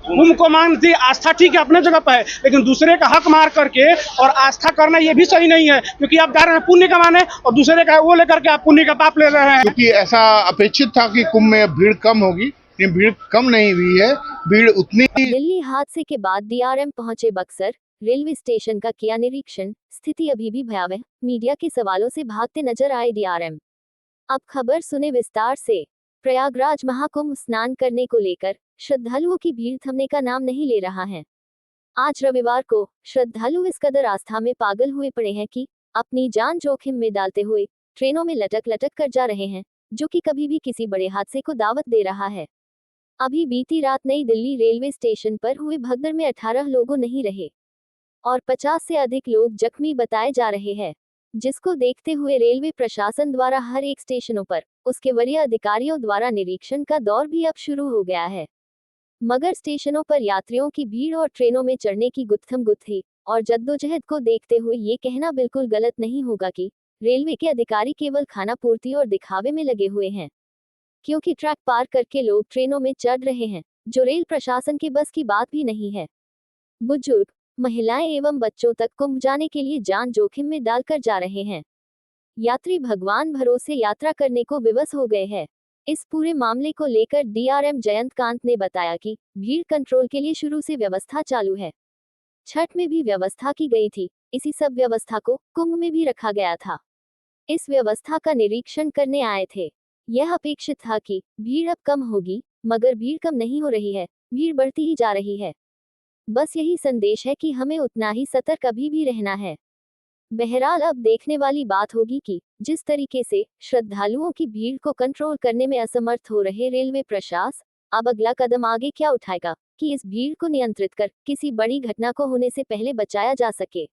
कुंभ को मानती आस्था ठीक है अपने जगह पर है, लेकिन दूसरे का हक मार करके और आस्था करना ये भी सही नहीं है, क्योंकि आप जा रहे हैं पुण्य कमाने और दूसरे का वो लेकर के आप पुण्य का पाप ले रहे हैं। क्योंकि ऐसा अपेक्षित था कि कुंभ में भीड़ कम होगी, लेकिन भीड़ कम नहीं हुई है, भीड़ उतनी ही। दिल्ली हादसे के बाद डीआरएम पहुंचे बक्सर, रेलवे स्टेशन का किया निरीक्षण, स्थिति अभी भी भयावह, मीडिया के सवालों से भागते नजर आए डीआरएम। अब खबर सुने विस्तार से। प्रयागराज महाकुंभ स्नान करने को लेकर श्रद्धालुओं की भीड़ थमने का नाम नहीं ले रहा है। आज रविवार को श्रद्धालु इस कदर आस्था में पागल हुए पड़े हैं कि अपनी जान जोखिम में डालते हुए ट्रेनों में लटक लटक कर जा रहे हैं, जो कि कभी भी किसी बड़े हादसे को दावत दे रहा है। अभी बीती रात नई दिल्ली रेलवे स्टेशन पर हुए भगदड़ में 18 लोगों नहीं रहे और 50 से अधिक लोग जख्मी बताए जा रहे हैं, जिसको देखते हुए रेलवे प्रशासन द्वारा हर एक स्टेशनों पर उसके वरीय अधिकारियों द्वारा निरीक्षण का दौर भी अब शुरू हो गया है। मगर स्टेशनों पर यात्रियों की भीड़ और ट्रेनों में चढ़ने की गुत्थमगुत्थी और जद्दोजहद को देखते हुए ये कहना बिल्कुल गलत नहीं होगा कि रेलवे के अधिकारी केवल खाना पूर्ति और दिखावे में लगे हुए हैं, क्योंकि ट्रैक पार करके लोग ट्रेनों में चढ़ रहे हैं, जो रेल प्रशासन के बस की बात भी नहीं है। बुजुर्ग, महिलाएं एवं बच्चों तक कुंभ जाने के लिए जान जोखिम में डालकर जा रहे हैं। यात्री भगवान भरोसे यात्रा करने को विवश हो गए हैं। इस पूरे मामले को लेकर डीआरएम जयंत कांत ने बताया कि भीड़ कंट्रोल के लिए शुरू से व्यवस्था चालू है। छठ में भी व्यवस्था की गई थी, इसी सब व्यवस्था को कुंभ में भी रखा गया था। इस व्यवस्था का निरीक्षण करने आए थे। यह अपेक्षित था कि भीड़ अब कम होगी, मगर भीड़ कम नहीं हो रही है, भीड़ बढ़ती ही जा रही है। बस यही संदेश है कि हमें उतना ही सतर्क अभी भी रहना है। बहरहाल अब देखने वाली बात होगी कि जिस तरीके से श्रद्धालुओं की भीड़ को कंट्रोल करने में असमर्थ हो रहे रेलवे प्रशासन अब अगला कदम आगे क्या उठाएगा कि इस भीड़ को नियंत्रित कर किसी बड़ी घटना को होने से पहले बचाया जा सके।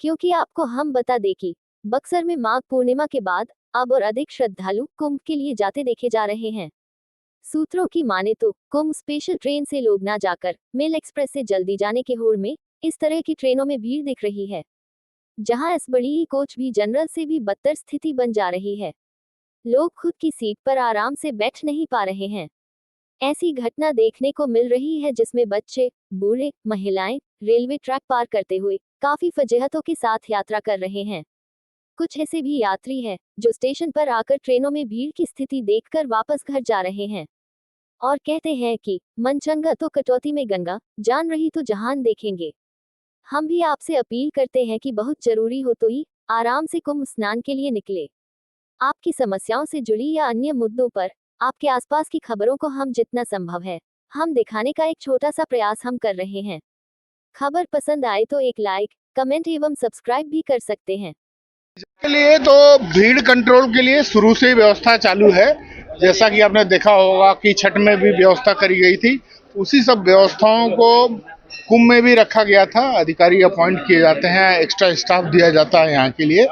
क्योंकि आपको हम बता दें कि बक्सर में माघ पूर्णिमा के बाद अब और अधिक श्रद्धालु कुंभ के लिए जाते देखे जा रहे हैं। सूत्रों की माने तो कुंभ स्पेशल ट्रेन से लोग ना जाकर मेल एक्सप्रेस से जल्दी जाने के होड़ में इस तरह की ट्रेनों में भीड़ दिख रही है, जहां इस बड़ी ही कोच भी जनरल से भी बदतर स्थिति बन जा रही है। लोग खुद की सीट पर आराम से बैठ नहीं पा रहे हैं। ऐसी घटना देखने को मिल रही है जिसमें बच्चे, बूढ़े, महिलाएं रेलवे ट्रैक पार करते हुए काफी फजीहतों के साथ यात्रा कर रहे हैं। कुछ ऐसे भी यात्री हैं जो स्टेशन पर आकर ट्रेनों में भीड़ की स्थिति देखकर वापस घर जा रहे हैं और कहते हैं कि मन चंगा तो कटौती में गंगा, जान रही तो जहान देखेंगे। हम भी आपसे अपील करते हैं कि बहुत जरूरी हो तो ही आराम से कुंभ स्नान के लिए निकले। आपकी समस्याओं से जुड़ी या अन्य मुद्दों पर आपके आसपास की खबरों को हम जितना संभव है हम दिखाने का एक छोटा सा प्रयास हम कर रहे हैं। खबर पसंद आए तो एक लाइक, कमेंट एवं सब्सक्राइब भी कर सकते हैं। के लिए तो भीड़ कंट्रोल के लिए शुरू से ही व्यवस्था चालू है। जैसा कि आपने देखा होगा कि छठ में भी व्यवस्था करी गई थी, उसी सब व्यवस्थाओं को कुंभ में भी रखा गया था। अधिकारी अपॉइंट किए जाते हैं, एक्स्ट्रा स्टाफ दिया जाता है यहाँ के लिए,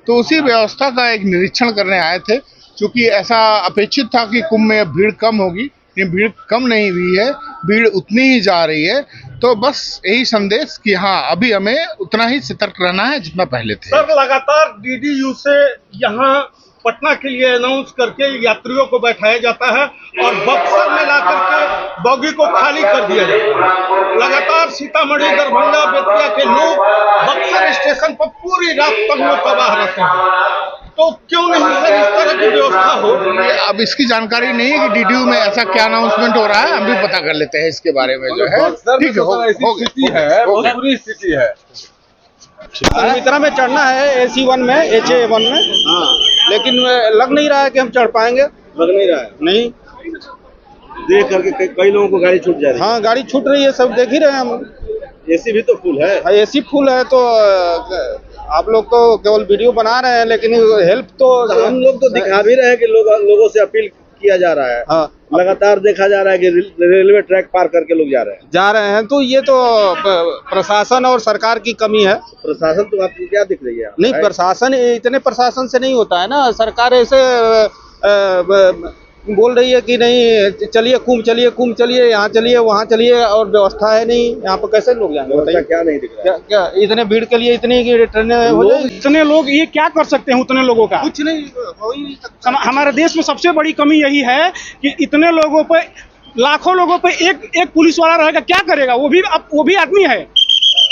तो उसी व्यवस्था का एक निरीक्षण करने आए थे। क्योंकि ऐसा अपेक्षित था कि कुंभ में भीड़ कम होगी, लेकिन भीड़ कम नहीं हुई है, भीड़ उतनी ही जा रही है। तो बस यही संदेश कि हाँ, अभी हमें उतना ही सतर्क रहना है जितना पहले थे। सर, लगातार डीडीयू से यहाँ पटना के लिए अनाउंस करके यात्रियों को बैठाया जाता है और बक्सर में ला करके बॉगी को खाली कर दिया जाता है। लगातार सीतामढ़ी, दरभंगा, बेतिया के लोग बक्सर स्टेशन पर पूरी रात तक लोग तबाह रहते हैं, तो क्यों नहीं सर इस तरह की व्यवस्था हो? अब इसकी जानकारी नहीं है कि डीडीयू में ऐसा क्या अनाउंसमेंट हो रहा है, हम भी पता कर लेते हैं इसके बारे में जो है। ठीक है, बहुत बुरी स्थिति है। संवितरा में चढ़ना है AC1 में, HA1 में, लेकिन लग नहीं रहा है कि हम चढ़ पाएंगे। लग नहीं रहा है, नहीं, देख करके कई लोगों को गाड़ी छूट जा रही है। हाँ गाड़ी छूट रही है, सब देख ही रहे हैं हम। एसी भी तो फुल है। AC फुल है तो आप लोग तो केवल वीडियो बना रहे हैं, लेकिन हेल्प तो हम लोग तो दिखा भी रहे हैं कि लोगों से अपील किया जा रहा है। हाँ, लगातार देखा जा रहा है कि रेलवे ट्रैक पार करके लोग जा रहे हैं। तो ये तो प्रशासन और सरकार की कमी है। प्रशासन तो आपको क्या दिख रही है? नहीं, प्रशासन इतने प्रशासन से नहीं होता है ना। सरकार ऐसे बोल रही है कि नहीं चलिए कुंभ चलिए, यहाँ चलिए वहाँ चलिए, और व्यवस्था है नहीं। यहाँ पर कैसे लोग जाएंगे बताइए? क्या नहीं दिख रहा है? क्या इतने भीड़ के लिए इतनी ट्रेनें हो जाए? इतने लोग ये क्या कर सकते हैं उतने लोगों का? कुछ नहीं। हमारे देश में सबसे बड़ी कमी यही है कि इतने लोगों पर लाखों लोगों पे एक पुलिस वाला रहेगा, क्या करेगा? वो भी आदमी है,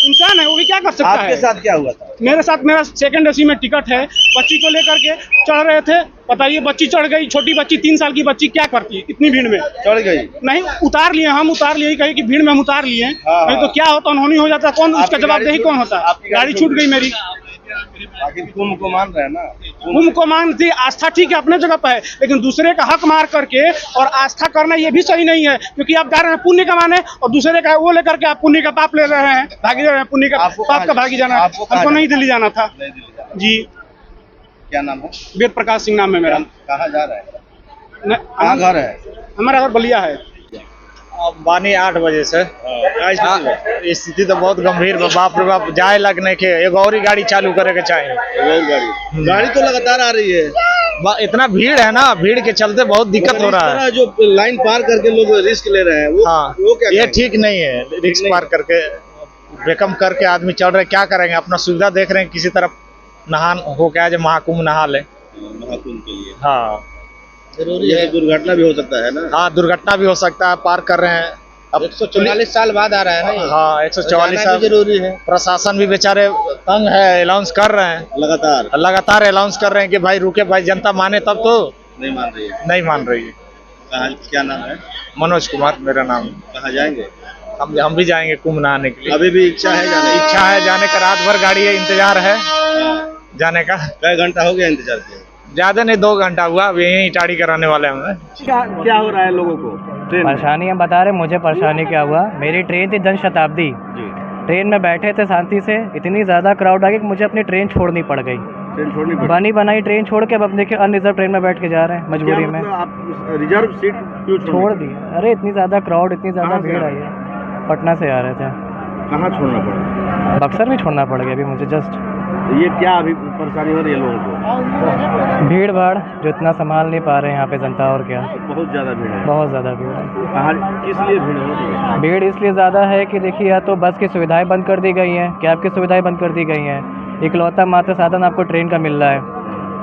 इंसान है, वो भी क्या कर सकता आपके है? साथ क्या हुआ था? मेरे साथ मेरा सेकंड एसी में टिकट है, बच्ची को लेकर के चढ़ रहे थे, बताइए बच्ची चढ़ गई, छोटी बच्ची 3 साल की बच्ची क्या करती इतनी भीड़ में? चढ़ गई? नहीं उतार लिए, हम उतार लिए, कहीं की भीड़ में हम उतार लिए, हाँ। नहीं तो क्या होता, अनहोनी हो जाता, कौन उसका आपकी जवाबदेही गाड़ी कौन होता? आपकी गाड़ी गाड़ी छूट गई मेरी। आखिर कुंभ को मान रहे हैं ना? कुंभ को मानती आस्था ठीक है अपने जगह पर है, लेकिन दूसरे का हक मार करके और आस्था करना ये भी सही नहीं है, क्योंकि आप जा रहे हैं पुण्य कमाने और दूसरे का वो लेकर के आप पुण्य का पाप ले रहे हैं, भागी रहे हैं, पुण्य का आपको पाप का भागी जाना है। आपको कहाँ हमको नहीं जाना? दिल्ली जाना था नहीं दिल्ली जाना। जी। क्या नाम है? वेद प्रकाश सिंह नाम है मेरा। कहाँ जा रहे हैं? न- कहाँ घर है? हमारा घर बलिया है। बानी 8 बजे से क्या स्थिति है? स्थिति तो बहुत गंभीर बा, बाप रे बाप, जाए लगने के एक और ही गाड़ी चालू करे के चाहिए। रेल गाड़ी गाड़ी तो लगातार आ रही है। इतना भीड़ है ना, भीड़ के चलते बहुत दिक्कत हो रहा है। जो लाइन पार करके लोग रिस्क ले रहे हैं वो हाँ, वो क्या ये करेंगे? ठीक नहीं है, रिक्स पार करके बेकम करके आदमी चल रहे, क्या करेंगे? अपना सुविधा देख रहे हैं, किसी तरफ नहा हो क्या जो महाकुंभ नहा ले। महाकुंभ के लिए हाँ जरूरी है, दुर्घटना भी हो सकता है ना? हाँ, दुर्घटना भी हो सकता है, पार कर रहे हैं। अब 144 साल बाद आ रहा है ना? हाँ, 144 साल जरूरी है प्रशासन भी बेचारे तंग है, अनाउंस कर रहे हैं, लगातार अनाउंस कर रहे हैं कि भाई रुके, भाई जनता माने तब तो। नहीं मान रही है। नहीं मान रही है। कहाँ क्या नाम है? मनोज कुमार मेरा नाम है। कहाँ जाएंगे? हम भी जाएंगे कुंभ नहाने के लिए। अभी भी इच्छा है जाने की? इच्छा है जाने का, रात भर गाड़ी है, इंतजार है जाने का। कई घंटा हो गया इंतजार किया? ज्यादा नहीं, 2 घंटा हुआ, अब यही टाड़ी कराने वाले हैं हमें। क्या हो रहा है लोगों को ट्रेन में? परेशानी हम बता रहे, मुझे परेशानी क्या हुआ, मेरी ट्रेन थी जन शताब्दी, जी ट्रेन में बैठे थे शांति से, इतनी ज़्यादा क्राउड आ गई कि मुझे अपनी ट्रेन छोड़नी पड़ गई। ट्रेन छोड़नी पड़ी? बनी बनाई ट्रेन छोड़ के अब देखिए अनरिजर्व ट्रेन में बैठ के जा रहे हैं मजबूरी में। मतलब आप रिजर्व सीट क्यों छोड़ दी, अरे इतनी ज़्यादा क्राउड, इतनी ज़्यादा कहाँ से भीड़ आ आई है। पटना से आ रहे थे, कहाँ छोड़ना पड़ा? बक्सर भी छोड़ना पड़ गया अभी मुझे जस्ट। ये क्या अभी परेशानी हो रही है लोगों को? भीड़ भाड़ जो इतना संभाल नहीं पा रहे हैं यहाँ पे जनता, और क्या, बहुत ज्यादा भीड़ है। बहुत ज़्यादा भीड़ है। कहाँ किस लिए भीड़ हो रही है? भीड़ इसलिए ज़्यादा है कि देखिए, या तो बस की सुविधाएं बंद कर दी गई हैं, कैब की सुविधाएं बंद कर दी गई हैं, इकलौता मात्र साधन आपको ट्रेन का मिल रहा है।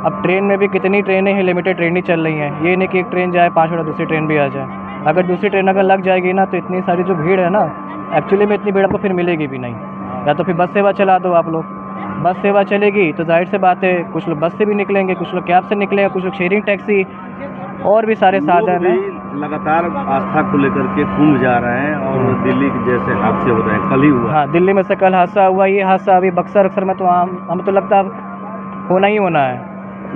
अब ट्रेन में भी कितनी ट्रेनें हैं, लिमिटेड ट्रेन ही चल रही हैं, ये नहीं कि एक ट्रेन जाए 5 मिनट दूसरी ट्रेन भी आ जाए। अगर दूसरी ट्रेन अगर लग जाएगी ना, तो इतनी सारी जो भीड़ है ना, एक्चुअली में इतनी भीड़ आपको फिर मिलेगी भी नहीं। या तो फिर बस सेवा चला दो आप लोग, बस सेवा चलेगी तो जाहिर सी बात है कुछ लोग बस से भी निकलेंगे, कुछ लोग कैब से निकलेंगे, कुछ लोग शेयरिंग टैक्सी, और भी सारे साधन हैं। लगातार आस्था को लेकर के कुंभ जा रहे हैं और दिल्ली के जैसे हादसे हो रहे हैं, कल ही हुआ। हाँ, दिल्ली में से कल हादसा हुआ, ये हादसा अभी बक्सर अक्सर में तो हमें तो लगता है होना ही होना है,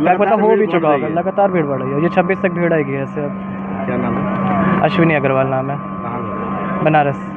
लगता हो भी चुका होगा। लगातार भीड़ बढ़ रही है, ये 26 तक भीड़ आएगी ऐसे। अब क्या नाम है? अश्विनी अग्रवाल नाम है, कहाँ? बनारस।